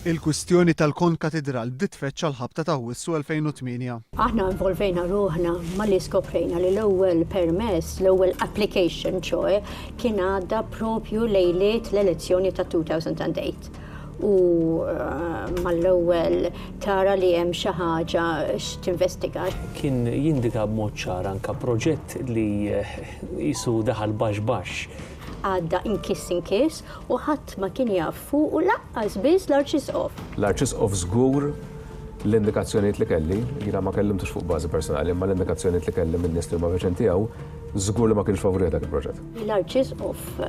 Il-kwistjoni tal-konkatedral bdiet tfeċċa l-ħabta ta' Awwissu 2008. Aħna involvejna ruħna ma li skoprejna li l-ewwel permess, l-ewwel application ċoe kien għadda propju lejliet l-elezzjoni ta' 2008. U mal-ewwel tara li hemm xi ħaġa x'tinvestiga. Kien jindika b'mod ċar anke proġett li jisu daħal baxx. Għadda inkiss u ħadd ma kien jaf fuq u laqqas biss l-Arċisqof. L-Arċisqof żgur l-indikazzjonijiet li kelli, jiena ma kellimtux fuq bażi personali, imma l-indikazzjonijiet li kelli minn nies li ma viċin tiegħu, żgur li ma kienx favorih dak il-proġett. L-Arċisqof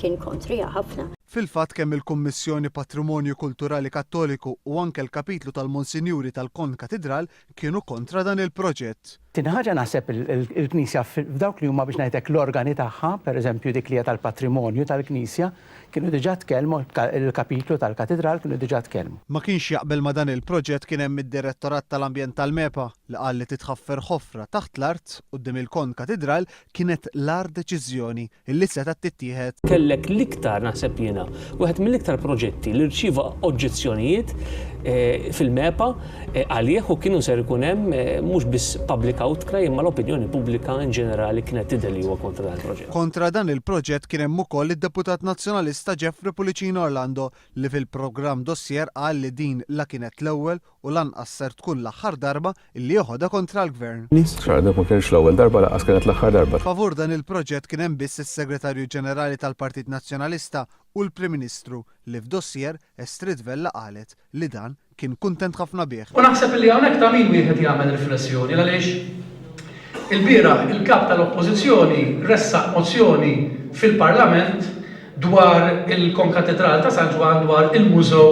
kien kontrija ħafna. Fil-fatt kemm il-Kummissjoni Patrimonju Kulturali Kattoliku u anke l-kapitlu tal-Monsinjuri tal-Konkatedral kienu kontra dan il-proġett. Tina ħaġa naħseb il-Knisja f'dawk li huma biex ngħidlek l-organi tagħha, pereżempju dik li hija tal-patrimonju tal-Knisja, kienu diġà tkellmu il-kapitlu tal-Katedral kienu diġà tkellmu. Ma kienx jaqbel ma dan il-proġett kien hemm id-Direttorat tal-Ambjent tal-MEPA li qal li titħaffer ħofra taħt l-art quddiem il-Konkatedral kienet l-ar deċiżjoni illi seta' tittieħed. Kellek l-iktar naħseb jiena wieħed mill-iktar proġetti li rċieva oġġezzjonijiet fil-MEPA għalih u kienu ser ikun hemm mhux biss public outcry imma l-opinjoni pubblika in ġenerali kienet tidher li huwa kontra dan il-proġett. Kontra dan il-proġett kien hemm ukoll id-deputat nazzjonalista Jeffrey Pulicino Orlando li fil-programm dossier qal li din la kienet l-ewwel u lanqas ser tkun l-aħħar darba illi joħodha kontra l-Gvern. ċara ma kienx l-ewwel darba laqas kienet l-aħħar darba. Favur dan il-proġett kien hemm biss is-Segretarju Ġenerali tal-Partit Nazzjonalista u l-Prim Ministru li f'dossier Estrid Vella qalet li dan kien kuntent ħafna bih. U naħseb li hawnhekk ta' min wieħed jagħmel riflessjoni għaliex il-bieraħ il-kap tal-Oppożizzjoni ressaq mozzjoni fil-Parlament dwar il-Konkatedral ta' San Ġwan, dwar il-Mużew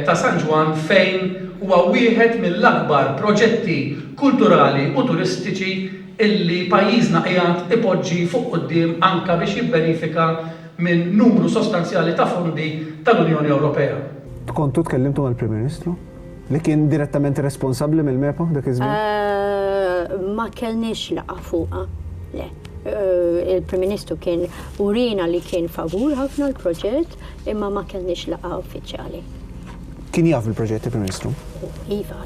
ta' San Ġwan fejn huwa wieħed mill-akbar proġetti kulturali u turistiċi illi pajjiżna qiegħed ipoġġi fuq quddiem anke biex jibbenefika minn numru sostanzjali ta' fondi tal-Unjoni Ewropea. Kontu tkellimtu mal-Prim Ministru? Li kien direttament responsabbli mill-MEPA dak iż-żmien? Ma kellniex laqa fuqha. Le. Il-Prim Ministru kien urina li kien favur ħafna l-proġett imma ma kellniex laqa uffiċjali. Kien jaf il-proġett il-Prim Ministru? Iva,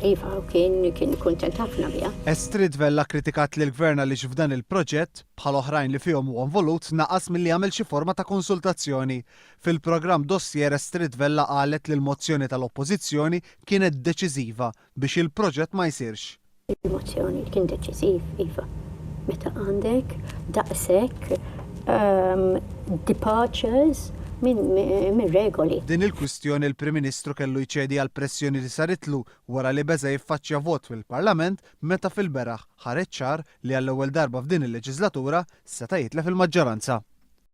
kien kuntent ħafna biha. Estrid Vella kritikat li l-Gvern li f'dan il-proġett bħal oħrajn li fihom huwa involut naqas milli jagħmel xi forma ta' konsultazzjoni. Fil-programm dossier Estrid Vella qalet li l-mozzjoni tal-Oppożizzjoni kienet deċiżiva biex il-proġett ma jsirx. Il-mozzjoni kien deċiżiv, iva. Meta għandek daqshekk departures minn regoli. Din il-kwistjoni il-Prim Ministru kellu jċedi għal pressjoni li saritlu wara li beża jiffaċċja vot fil-Parlament meta fil-beraħ ħareġ ċar li għall-ewwel darba f'din il-leġislatura seta' jitlef il-maġġoranza.